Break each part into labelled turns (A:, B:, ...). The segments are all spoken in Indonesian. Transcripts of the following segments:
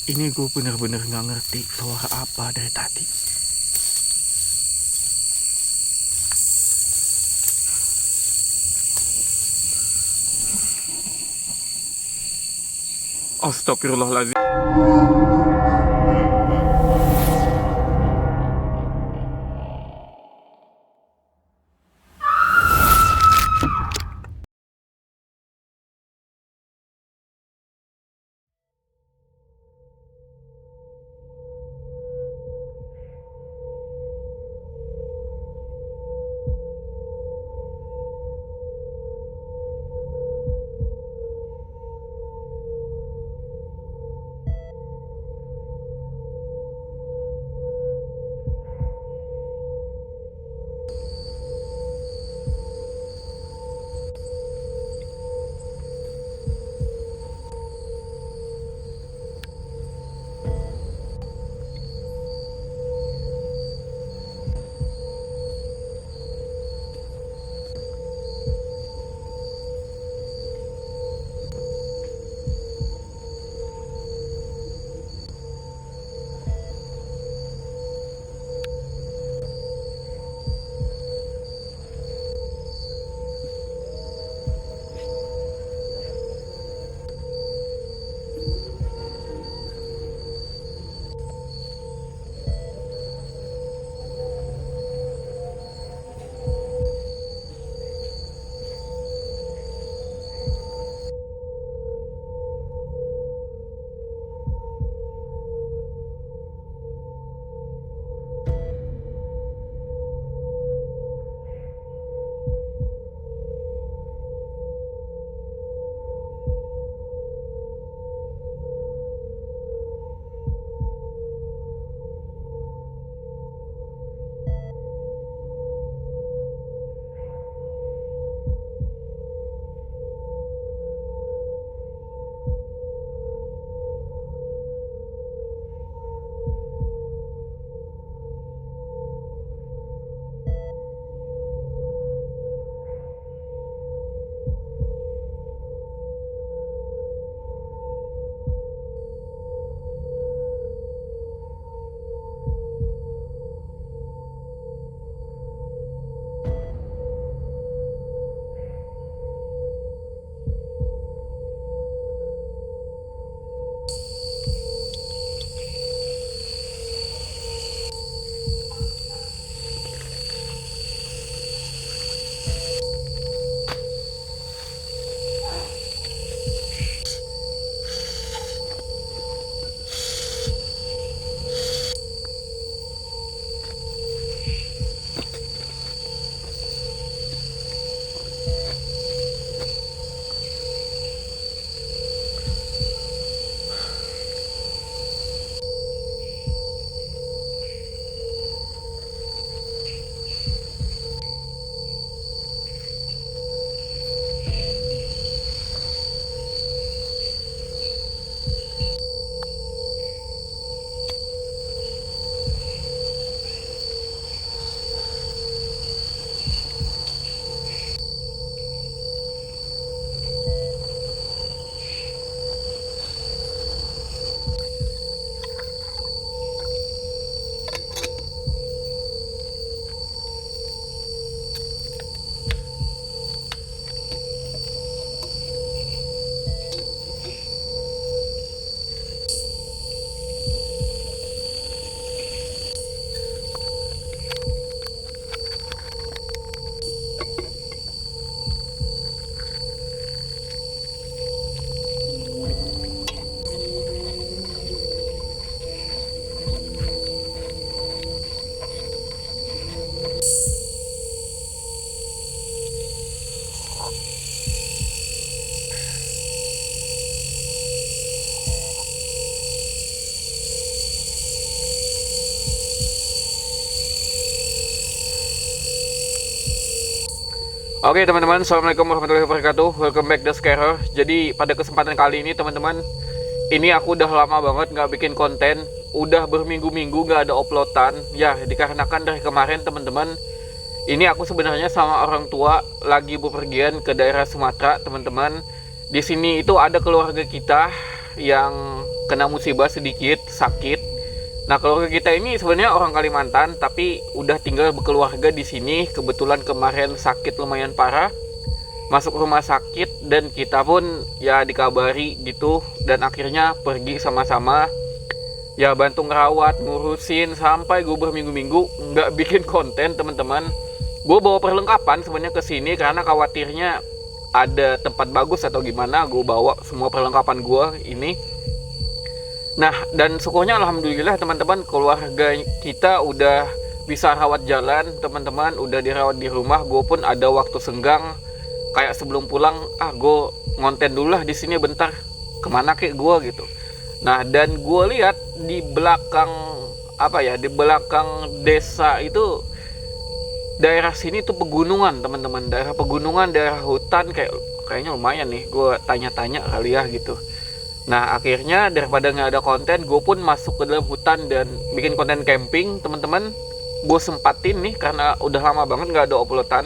A: Ini gue bener-bener gak ngerti suara apa dari tadi. Astagfirullahaladzim. Oke teman-teman, assalamualaikum warahmatullahi wabarakatuh. Welcome back The Scarer. Jadi pada kesempatan kali ini teman-teman, ini aku udah lama banget nggak bikin konten, udah berminggu-minggu nggak ada uploadan. Ya dikarenakan dari kemarin teman-teman, ini aku sebenarnya sama orang tua lagi bepergian ke daerah Sumatera teman-teman. Di sini itu ada keluarga kita yang kena musibah sedikit, sakit. Nah, keluarga kita ini sebenarnya orang Kalimantan, tapi udah tinggal berkeluarga di sini. Kebetulan kemarin sakit lumayan parah, masuk rumah sakit, dan kita pun ya dikabari gitu, dan akhirnya pergi sama-sama. Ya bantu ngerawat, ngurusin, sampai gue berminggu-minggu nggak bikin konten teman-teman. Gue bawa perlengkapan sebenarnya ke sini karena khawatirnya ada tempat bagus atau gimana. Gue bawa semua perlengkapan gue ini. Nah, dan syukurnya alhamdulillah teman-teman, keluarga kita udah bisa rawat jalan teman-teman, udah dirawat di rumah. Gue pun ada waktu senggang, kayak sebelum pulang, gue ngonten dulu lah di sini bentar, kemana kek gue gitu. Nah, dan gue lihat di belakang di belakang desa itu, daerah sini tuh pegunungan teman-teman, daerah pegunungan, daerah hutan, kayaknya lumayan nih. Gue tanya-tanya kali ya gitu. Nah, akhirnya daripada nggak ada konten, gue pun masuk ke dalam hutan dan bikin konten camping teman-teman. Gue sempatin nih karena udah lama banget nggak ada uploadan.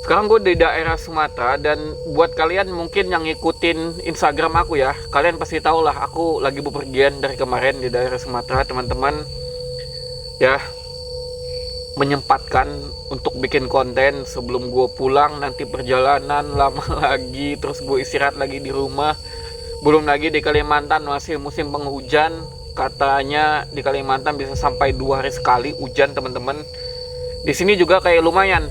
A: Sekarang gue di daerah Sumatera, dan buat kalian mungkin yang ngikutin Instagram aku ya, kalian pasti tahu lah aku lagi bepergian dari kemarin di daerah Sumatera teman-teman. Ya, menyempatkan untuk bikin konten sebelum gue pulang. Nanti perjalanan lama lagi, terus gue istirahat lagi di rumah. Belum lagi di Kalimantan masih musim penghujan, katanya di Kalimantan bisa sampai 2 hari sekali hujan teman-teman. Di sini juga kayak lumayan,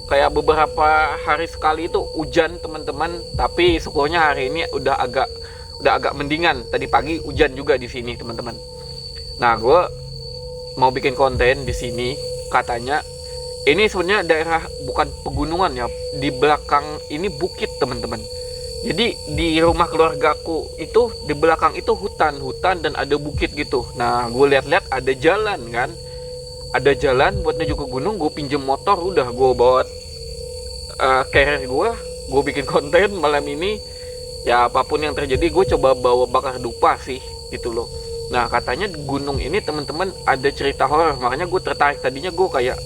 A: kayak beberapa hari sekali itu hujan teman-teman. Tapi syukurnya hari ini udah agak mendingan. Tadi pagi hujan juga di sini teman-teman. Nah, gue mau bikin konten di sini. Katanya ini sebenarnya daerah bukan pegunungan ya, di belakang ini bukit teman-teman. Jadi di rumah keluargaku itu di belakang itu hutan dan ada bukit gitu. Nah, gue lihat-lihat ada jalan kan, ada jalan buat menuju ke gunung. Gue pinjem motor, udah gue bawa carrier gue bikin konten malam ini. Ya apapun yang terjadi, gue coba bawa bakar dupa sih gitu loh. Nah, katanya gunung ini teman-teman ada cerita horor, makanya gue tertarik. Tadinya gue kayak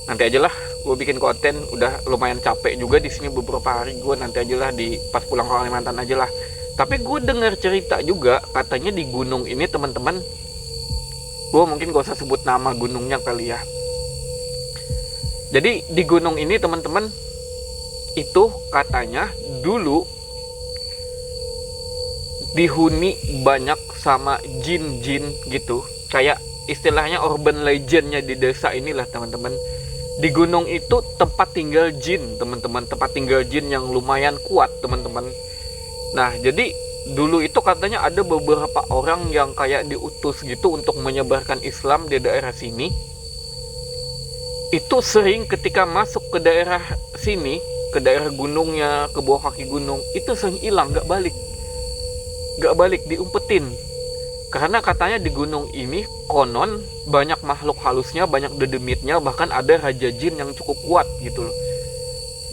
A: nanti aja lah gue bikin konten, udah lumayan capek juga di sini beberapa hari. Gue nanti aja lah, di pas pulang ke Kalimantan aja lah. Tapi gue dengar cerita juga katanya di gunung ini teman-teman, gue mungkin gak usah sebut nama gunungnya kali ya. Jadi di gunung ini teman-teman, itu katanya dulu dihuni banyak sama jin-jin gitu. Kayak istilahnya urban legendnya di desa inilah teman-teman. Di gunung itu tempat tinggal jin teman-teman, tempat tinggal jin yang lumayan kuat teman-teman. Nah, jadi dulu itu katanya ada beberapa orang yang kayak diutus gitu untuk menyebarkan Islam di daerah sini. Itu sering ketika masuk ke daerah sini, ke daerah gunungnya, ke bawah kaki gunung, itu sering hilang, gak balik, diumpetin. Karena katanya di gunung ini konon banyak makhluk halusnya, banyak dedemitnya, bahkan ada raja jin yang cukup kuat gitu loh.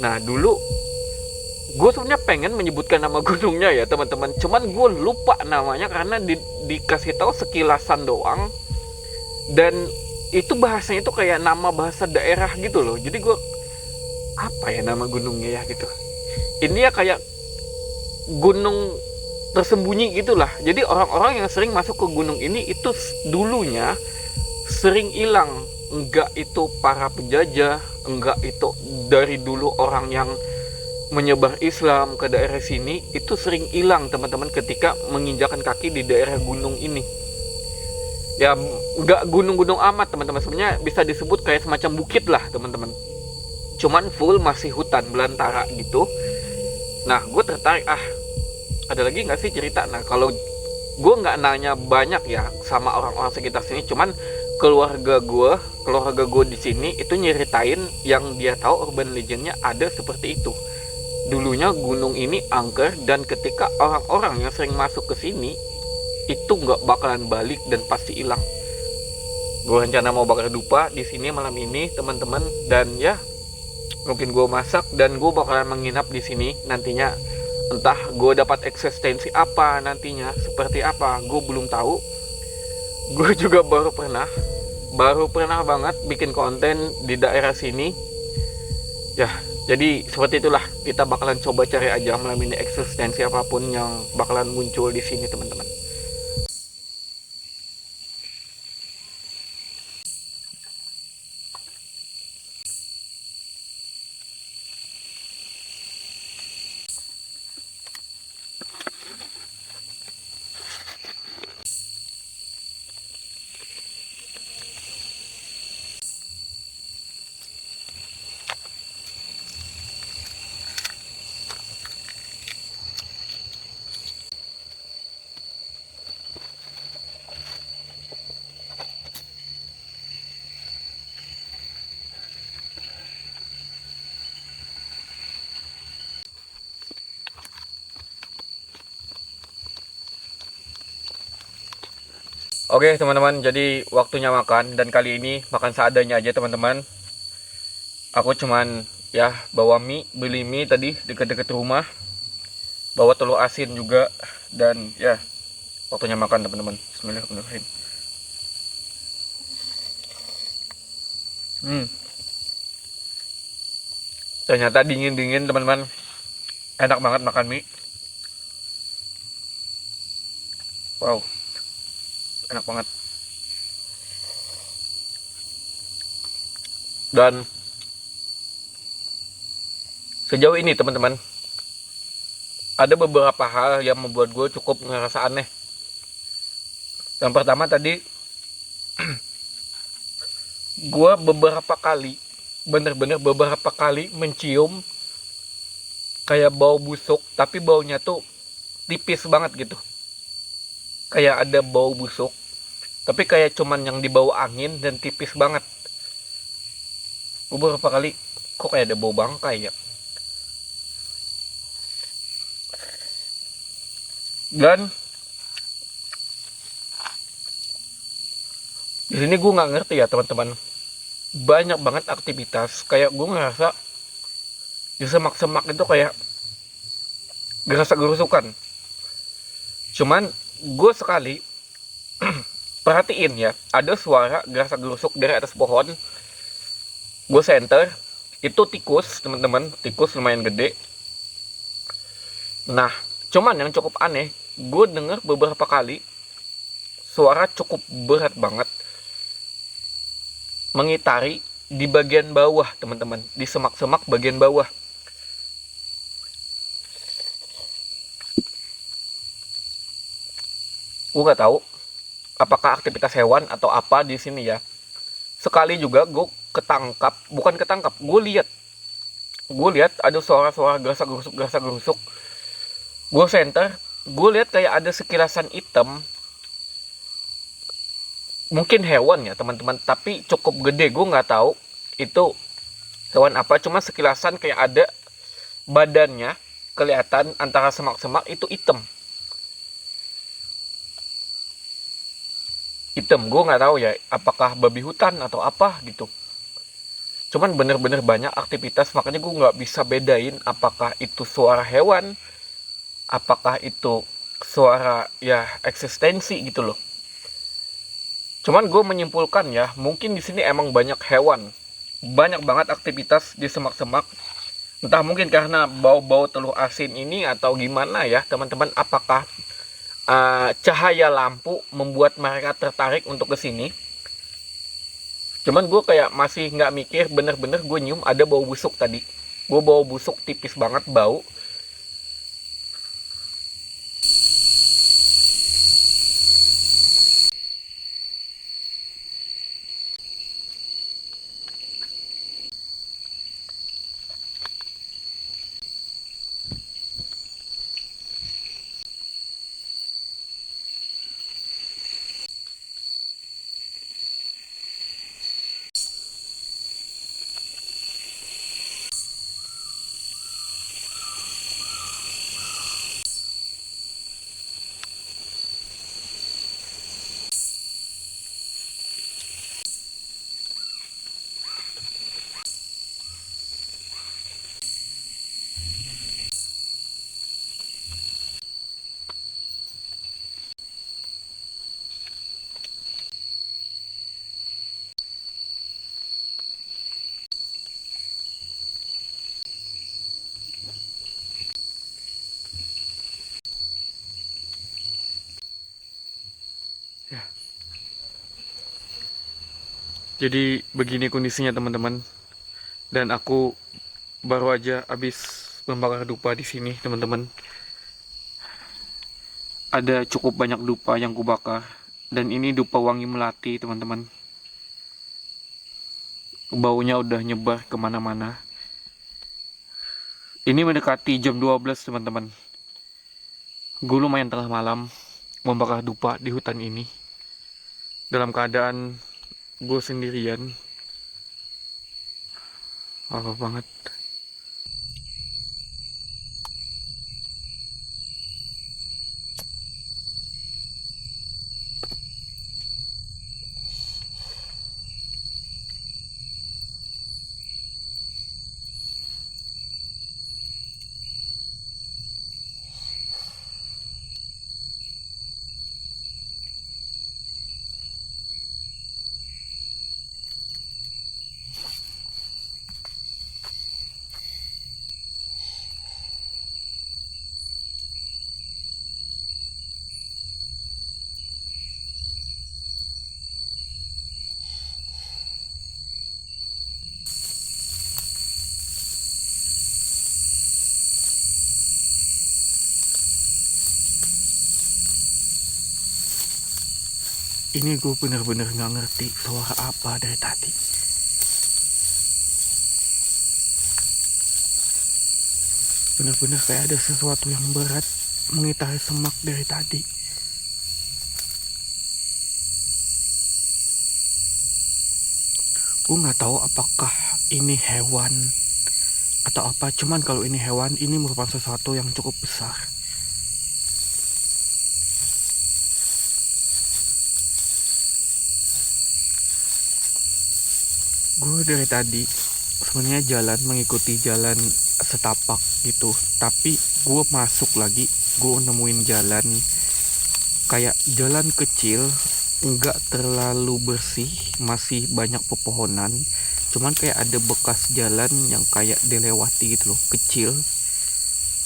A: Nah, dulu gue sebenarnya pengen menyebutkan nama gunungnya ya teman-teman, cuman gue lupa namanya karena dikasih tahu sekilasan doang, dan itu bahasanya itu kayak nama bahasa daerah gitu loh. Jadi gue, apa ya nama gunungnya ya gitu. Ini ya kayak gunung tersembunyi gitulah. Jadi orang-orang yang sering masuk ke gunung ini itu dulunya sering hilang. Enggak itu para penjajah, enggak itu dari dulu orang yang menyebar Islam ke daerah sini, itu sering hilang teman-teman ketika menginjakan kaki di daerah gunung ini. Ya enggak gunung-gunung amat teman-teman, sebenarnya bisa disebut kayak semacam bukit lah teman-teman. Cuman full masih hutan belantara gitu. Nah, gue tertarik, ada lagi nggak sih cerita? Nah, kalau gue nggak nanya banyak ya sama orang-orang sekitar sini, cuman keluarga gue di sini itu nyeritain yang dia tahu urban legendnya ada seperti itu. Dulunya gunung ini angker, dan ketika orang-orang yang sering masuk ke sini itu nggak bakalan balik dan pasti hilang. Gue rencana mau bakar dupa di sini malam ini teman-teman, dan ya mungkin gue masak dan gue bakalan menginap di sini nantinya. Entah gue dapat eksistensi apa nantinya, seperti apa, gue belum tahu. Gue juga baru pernah banget bikin konten di daerah sini. Ya, Jadi seperti itulah, kita bakalan coba cari aja malam ini eksistensi apapun yang bakalan muncul di sini teman-teman. Oke teman-teman, jadi waktunya makan, dan kali ini makan seadanya aja teman-teman. Aku cuman ya bawa mie, beli mie tadi deket-deket rumah, bawa telur asin juga, dan ya waktunya makan teman-teman. Bismillahirrahmanirrahim. Ternyata dingin-dingin teman-teman, enak banget makan mie. Wow, enak banget. Dan sejauh ini teman-teman, ada beberapa hal yang membuat gue cukup ngerasa aneh. Yang pertama tadi, gue beberapa kali, bener-bener beberapa kali mencium kayak bau busuk, tapi baunya tuh tipis banget gitu. Kayak ada bau busuk, tapi kayak cuman yang dibawa angin dan tipis banget. Gue beberapa kali, kok kayak ada bau bangkai ya. Dan di sini gue nggak ngerti ya teman-teman, banyak banget aktivitas kayak gue ngerasa di semak-semak itu kayak gerasa-gerusukan. Cuman gue sekali perhatiin ya, ada suara gerasa-gerusuk dari atas pohon. Gue center, itu tikus teman-teman, tikus lumayan gede. Nah, cuman yang cukup aneh, gue denger beberapa kali suara cukup berat banget mengitari di bagian bawah teman-teman, di semak-semak bagian bawah. Gue nggak tahu apakah aktivitas hewan atau apa di sini ya. Sekali juga gue ketangkap, bukan ketangkap, gue lihat ada suara-suara gerasa-gerusuk. Gue center, gue lihat kayak ada sekilasan hitam, mungkin hewan ya teman-teman, tapi cukup gede. Gue nggak tahu itu hewan apa, cuma sekilasan kayak ada badannya kelihatan antara semak-semak itu hitam. Gue nggak tahu ya apakah babi hutan atau apa gitu. Cuman bener-bener banyak aktivitas, makanya gue nggak bisa bedain apakah itu suara hewan, apakah itu suara ya eksistensi gitu loh. Cuman gue menyimpulkan ya, mungkin di sini emang banyak hewan, banyak banget aktivitas di semak-semak. Entah mungkin karena bau-bau telur asin ini atau gimana ya teman-teman, apakah cahaya lampu membuat mereka tertarik untuk ke sini. Cuman gue kayak masih nggak mikir, bener-bener gue nyium ada bau busuk tadi. Gue bau busuk tipis banget bau. Ya. Jadi begini kondisinya teman-teman. Dan aku baru aja habis membakar dupa di sini teman-teman. Ada cukup banyak dupa yang kubakar. Dan ini dupa wangi melati teman-teman. Baunya udah nyebar kemana-mana. Ini mendekati jam 12 teman-teman. Gue lumayan tengah malam membakar dupa di hutan ini. Dalam keadaan gue sendirian. Apa banget. Ini gue bener-bener gak ngerti suara apa dari tadi. Bener-bener kayak ada sesuatu yang berat mengitari semak dari tadi. Gue gak tahu apakah ini hewan atau apa. Cuman kalau ini hewan, ini merupakan sesuatu yang cukup besar. Gue dari tadi sebenarnya jalan mengikuti jalan setapak gitu, tapi gue masuk lagi, gue nemuin jalan kayak jalan kecil, nggak terlalu bersih, masih banyak pepohonan, cuman kayak ada bekas jalan yang kayak dilewati gitu loh, kecil,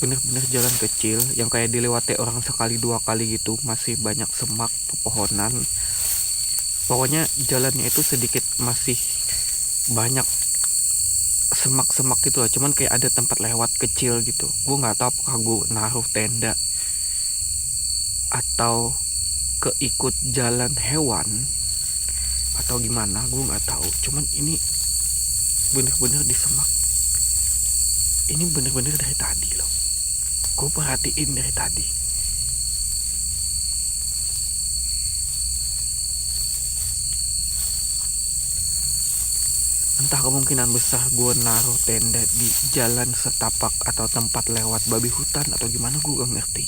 A: bener-bener jalan kecil yang kayak dilewati orang sekali dua kali gitu, masih banyak semak pepohonan. Pokoknya jalannya itu sedikit masih banyak semak-semak gitu lah, cuman kayak ada tempat lewat kecil gitu. Gue nggak tahu apakah gue naruh tenda atau keikut jalan hewan atau gimana, gue nggak tahu. Cuman ini bener-bener di semak. Ini bener-bener dari tadi loh, gue perhatiin dari tadi. Entah, kemungkinan besar gue naruh tenda di jalan setapak atau tempat lewat babi hutan atau gimana, gue gak ngerti.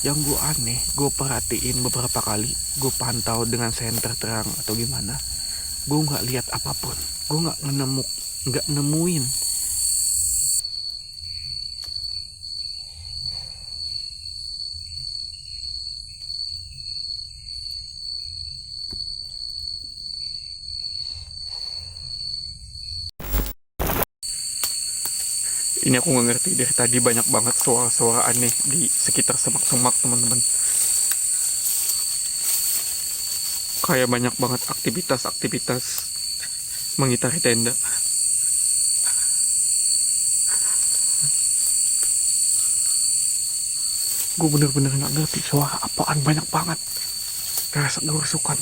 A: Yang gue aneh, gue perhatiin beberapa kali, gue pantau dengan senter terang atau gimana, gue gak lihat apapun. Gue gak nemuin. Ini aku nggak ngerti deh, tadi banyak banget suara-suara aneh di sekitar semak-semak teman-teman. Kayak banyak banget aktivitas-aktivitas mengitari tenda. Gue bener-bener nggak ngerti suara apaan, banyak banget. Rasa kerusukan.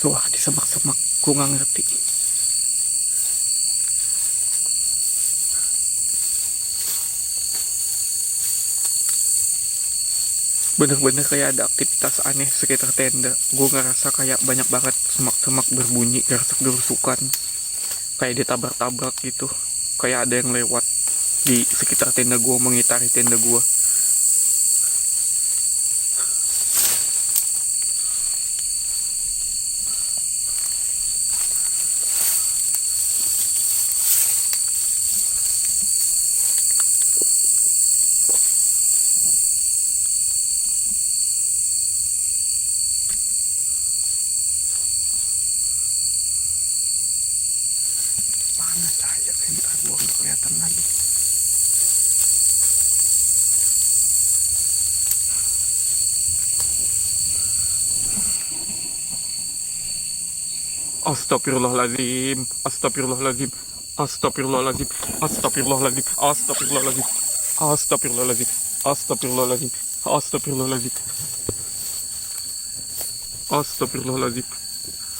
A: Suara di semak-semak, gue nggak ngerti. Bener-bener kayak ada aktivitas aneh sekitar tenda. Gue ngerasa kayak banyak banget semak-semak berbunyi, gersak-gerusukan, kayak ditabrak-tabrak gitu. Kayak ada yang lewat di sekitar tenda gue, mengitari tenda gue. Astagfirullahaladzim, astagfirullahaladzim, astagfirullahaladzim, astagfirullahaladzim, astagfirullahaladzim, astagfirullahaladzim, astagfirullahaladzim, astagfirullahaladzim, astagfirullahaladzim.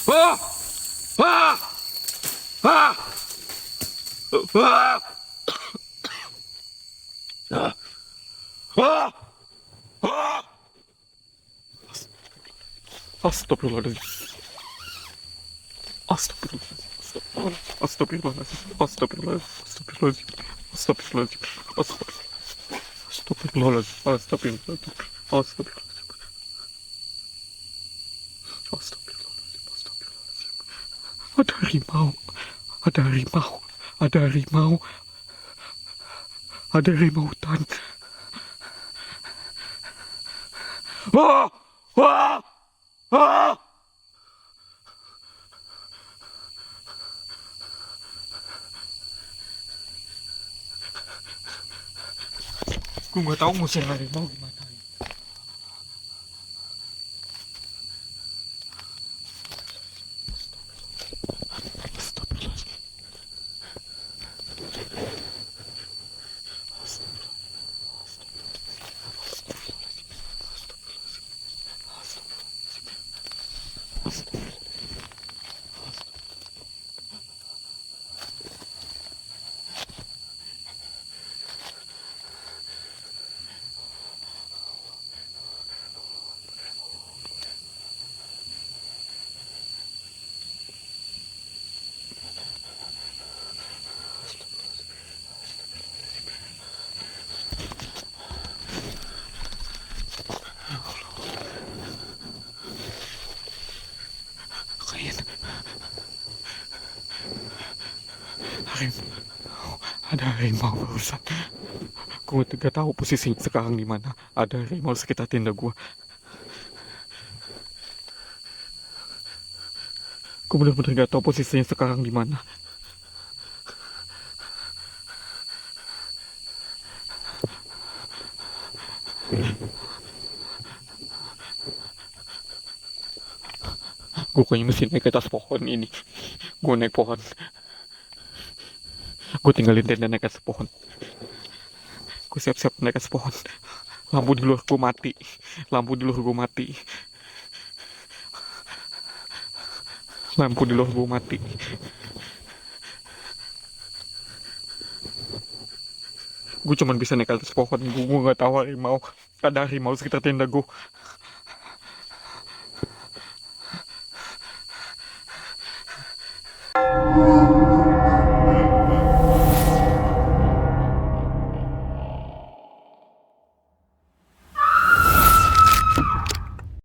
A: Ah! Ah! Ah! Ah! Ah! Ah! Ah! Astagfirullahaladzim. Astagfirullahaladzim. Astagfirullahaladzim. Astagfirullahaladzim. Astagfirullahaladzim. Astagfirullahaladzim. Astagfirullahaladzim. Astagfirullahaladzim. Astagfirullahaladzim. Astagfirullahaladzim. Astagfirullahaladzim. Ada harimau. Ada harimau. Ada harimau. Ada harimau hutan. Wah! Wah! Ah! Gue nggak tahu ngusir harimau gimana. Ada harimau barusan. Gue gak tahu posisinya sekarang di mana. Ada harimau sekitar tenda gue. Gue bener-bener gak tahu posisinya sekarang di mana. Gue kayaknya mesti naik ke atas pohon ini. Gue naik pohon. Gue tinggalin tenda naik ke atas pohon. Gue siap-siap naik ke atas pohon. Lampu di luar gue mati. Lampu di luar gue mati. Lampu di luar gue mati. Gue cuman bisa naik ke atas pohon. Gue gak tahu harimau. Ada harimau sekitar tenda gue.